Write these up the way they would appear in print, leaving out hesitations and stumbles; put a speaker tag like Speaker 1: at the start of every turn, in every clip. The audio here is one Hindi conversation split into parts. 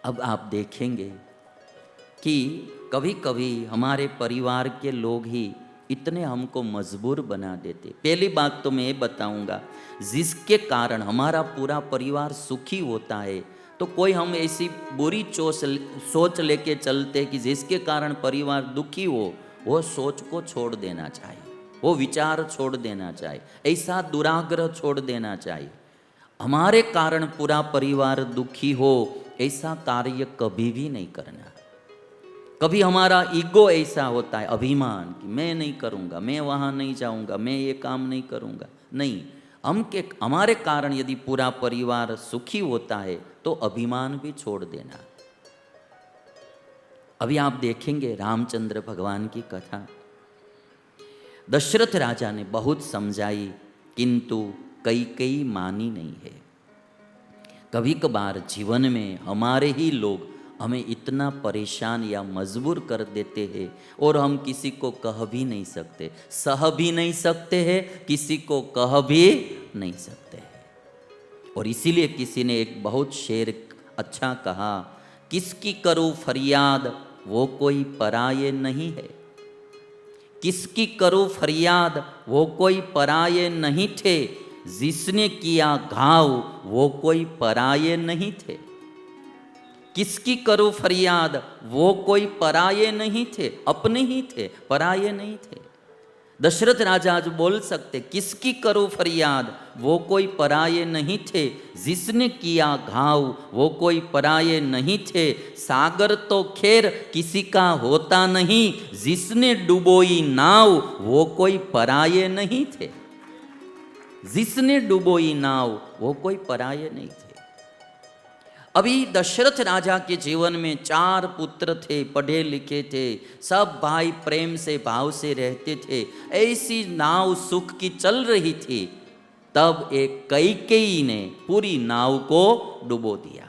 Speaker 1: अब आप देखेंगे कि कभी कभी हमारे परिवार के लोग ही इतने हमको मजबूर बना देते। पहली बात तो मैं ये बताऊंगा, जिसके कारण हमारा पूरा परिवार सुखी होता है, तो कोई हम ऐसी बुरी सोच लेके चलते कि जिसके कारण परिवार दुखी हो, वो सोच को छोड़ देना चाहिए, वो विचार छोड़ देना चाहिए, ऐसा दुराग्रह छोड़ देना चाहिए। हमारे कारण पूरा परिवार दुखी हो, ऐसा कार्य कभी भी नहीं करना। कभी हमारा ईगो ऐसा होता है, अभिमान, कि मैं नहीं करूँगा, मैं वहाँ नहीं जाऊँगा, मैं ये काम नहीं करूँगा। नहीं, हमारे कारण यदि पूरा परिवार सुखी होता है तो अभिमान भी छोड़ देना। अभी आप देखेंगे रामचंद्र भगवान की कथा, दशरथ राजा ने बहुत समझाई किंतु कई मानी नहीं है। कभी कभार जीवन में हमारे ही लोग हमें इतना परेशान या मजबूर कर देते हैं और हम किसी को कह भी नहीं सकते, सह भी नहीं सकते हैं, किसी को कह भी नहीं सकते हैं। और इसीलिए किसी ने एक बहुत शेर अच्छा कहा, किसकी करूं फरियाद वो कोई पराये नहीं है, किसकी करूं फरियाद वो कोई पराये नहीं थे, जिसने किया घाव वो कोई पराये नहीं थे। किसकी करूं फरियाद वो कोई पराये नहीं थे, अपने ही थे, पराये नहीं थे। दशरथ राजा आज बोल सकते, किसकी करूं फरियाद वो कोई पराये नहीं थे, जिसने किया घाव वो कोई पराये नहीं थे। सागर तो खैर किसी का होता नहीं, जिसने डुबोई नाव वो कोई पराये नहीं थे, जिसने डुबोई नाव वो कोई पराये नहीं थे। अभी दशरथ राजा के जीवन में 4 पुत्र थे, पढ़े लिखे थे, सब भाई प्रेम से भाव से रहते थे, ऐसी नाव सुख की चल रही थी, तब एक कैकेयी ने पूरी नाव को डुबो दिया।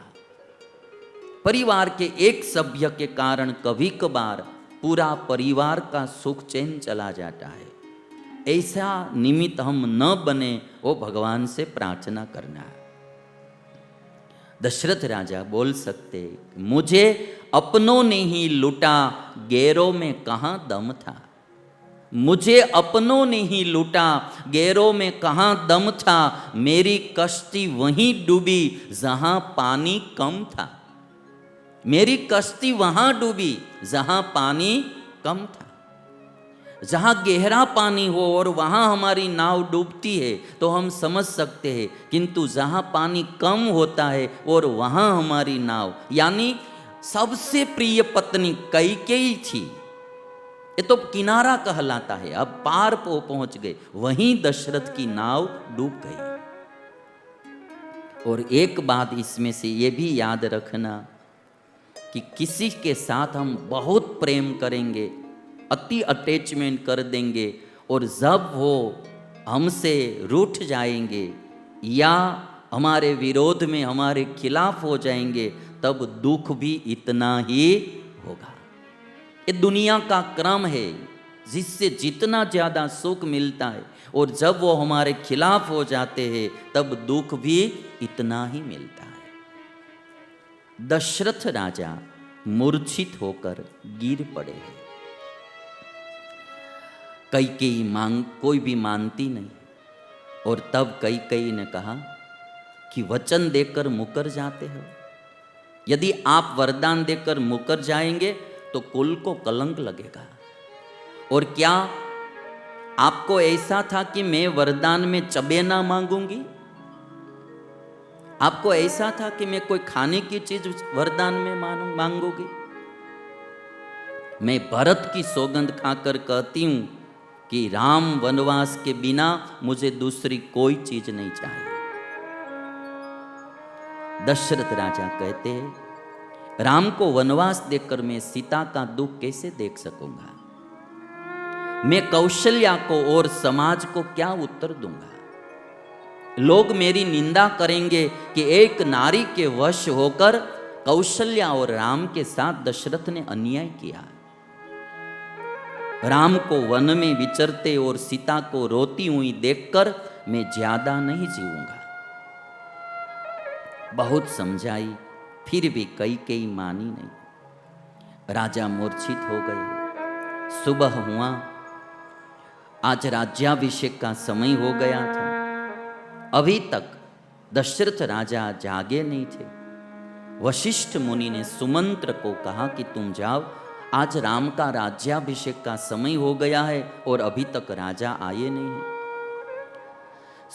Speaker 1: परिवार के एक सभ्य के कारण कभी कभार पूरा परिवार का सुख चैन चला जाता है। ऐसा निमित्त हम न बने, वो भगवान से प्रार्थना करना है। दशरथ राजा बोल सकते, मुझे अपनों ने ही लूटा, गैरों में कहाँ दम था, मुझे अपनों ने ही लूटा, गैरों में कहाँ दम था, मेरी कश्ती वहीं डूबी जहां पानी कम था, मेरी कश्ती वहां डूबी जहां पानी कम था। जहाँ गहरा पानी हो और वहाँ हमारी नाव डूबती है तो हम समझ सकते हैं, किंतु जहाँ पानी कम होता है और वहाँ हमारी नाव, यानी सबसे प्रिय पत्नी कैकेयी थी, ये तो किनारा कहलाता है, अब पार पहुंच गए, वहीं दशरथ की नाव डूब गई। और एक बात इसमें से ये भी याद रखना कि किसी के साथ हम बहुत प्रेम करेंगे, अति अटैचमेंट कर देंगे, और जब वो हमसे रूठ जाएंगे या हमारे विरोध में हमारे खिलाफ हो जाएंगे, तब दुख भी इतना ही होगा। ये दुनिया का क्रम है, जिससे जितना ज़्यादा सुख मिलता है और जब वो हमारे खिलाफ हो जाते हैं तब दुख भी इतना ही मिलता है। दशरथ राजा मूर्छित होकर गिर पड़े हैं। कैकेयी कोई भी मानती नहीं, और तब कैकेयी ने कहा कि वचन देकर मुकर जाते हो, यदि आप वरदान देकर मुकर जाएंगे तो कुल को कलंक लगेगा। और क्या आपको ऐसा था कि मैं वरदान में चबेना मांगूंगी? आपको ऐसा था कि मैं कोई खाने की चीज वरदान में मांगूंगी? मैं भरत की सौगंध खाकर कहती हूं कि राम वनवास के बिना मुझे दूसरी कोई चीज नहीं चाहिए। दशरथ राजा कहते हैं, राम को वनवास देकर मैं सीता का दुख कैसे देख सकूंगा? मैं कौशल्या को और समाज को क्या उत्तर दूंगा? लोग मेरी निंदा करेंगे कि एक नारी के वश होकर कौशल्या और राम के साथ दशरथ ने अन्याय किया। राम को वन में विचरते और सीता को रोती हुई देखकर मैं ज्यादा नहीं जीऊंगा। बहुत समझाई फिर भी कई मानी नहीं। राजा मूर्छित हो गए। सुबह हुआ, आज राज्याभिषेक का समय हो गया था। अभी तक दशरथ राजा जागे नहीं थे। वशिष्ठ मुनि ने सुमंत्र को कहा कि तुम जाओ, आज राम का राज्याभिषेक का समय हो गया है और अभी तक राजा आए नहीं हैं।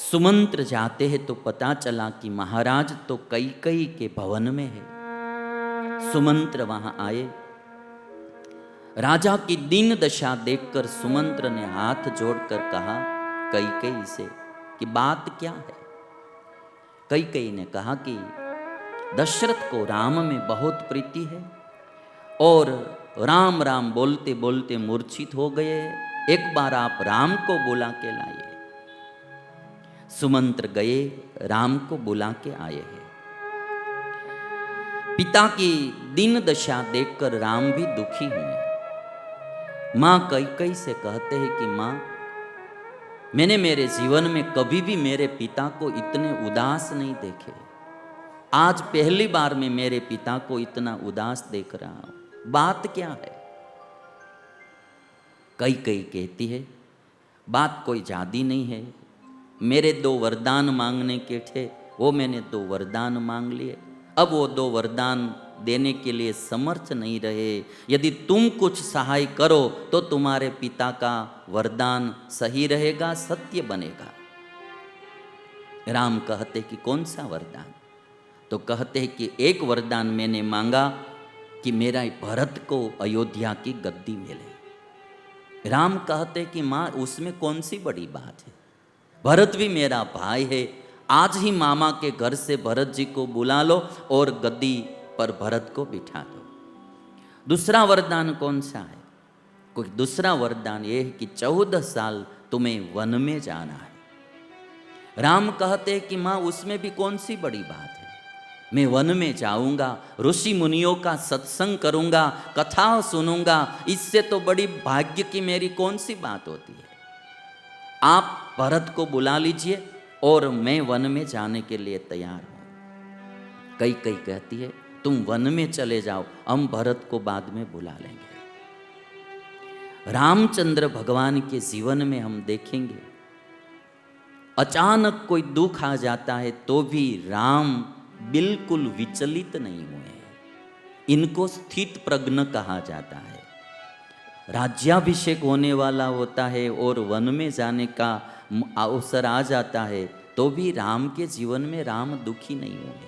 Speaker 1: सुमंत्र जाते हैं तो पता चला कि महाराज तो कैकेयी के भवन में है। सुमंत्र वहां आए। राजा की दीन दशा देखकर सुमंत्र ने हाथ जोड़कर कहा कैकेयी से कि बात क्या है। कैकेयी ने कहा कि दशरथ को राम में बहुत प्रीति है और राम राम बोलते बोलते मूर्छित हो गए। एक बार आप राम को बुला के लाइए। सुमंत्र गए, राम को बुला के आए हैं। पिता की दीन दशा देखकर राम भी दुखी हुए। मां कैकेयी से कहते हैं कि मां, मैंने मेरे जीवन में कभी भी मेरे पिता को इतने उदास नहीं देखे। आज पहली बार मैं मेरे पिता को इतना उदास देख रहा हूं, बात क्या है। कैकेयी कहती है बात कोई ज्यादा नहीं है। मेरे 2 वरदान मांगने के थे, वो मैंने 2 वरदान मांग लिए। अब वो 2 वरदान देने के लिए समर्थ नहीं रहे। यदि तुम कुछ सहाय करो तो तुम्हारे पिता का वरदान सही रहेगा, सत्य बनेगा। राम कहते कि कौन सा वरदान। तो कहते हैं कि एक वरदान मैंने मांगा कि मेरा भरत को अयोध्या की गद्दी मिले। राम कहते कि माँ उसमें कौन सी बड़ी बात है, भरत भी मेरा भाई है। आज ही मामा के घर से भरत जी को बुला लो और गद्दी पर भरत को बिठा दो। दूसरा वरदान कौन सा है। कोई दूसरा वरदान ये है कि 14 साल तुम्हें वन में जाना है। राम कहते कि माँ उसमें भी कौन सी बड़ी बात है, मैं वन में जाऊंगा, ऋषि मुनियों का सत्संग करूंगा, कथा सुनूंगा, इससे तो बड़ी भाग्य की मेरी कौन सी बात होती है। आप भरत को बुला लीजिए और मैं वन में जाने के लिए तैयार हूं। कैकेयी कहती है तुम वन में चले जाओ, हम भरत को बाद में बुला लेंगे। रामचंद्र भगवान के जीवन में हम देखेंगे अचानक कोई दुख आ जाता है तो भी राम बिल्कुल विचलित नहीं हुए। इनको स्थित प्रज्ञ कहा जाता है। राज्याभिषेक होने वाला होता है और वन में जाने का अवसर आ जाता है तो भी राम के जीवन में राम दुखी नहीं हुए।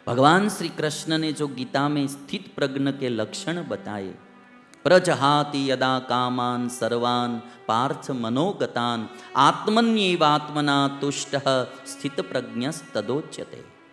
Speaker 1: भगवान श्री कृष्ण ने जो गीता में स्थित प्रज्ञ के लक्षण बताए, प्रजहाति यदा कामान सर्वान पार्थ मनोगतान आत्मन्येवात्मना तुष्टः स्थित प्रज्ञस्तदोच्यते।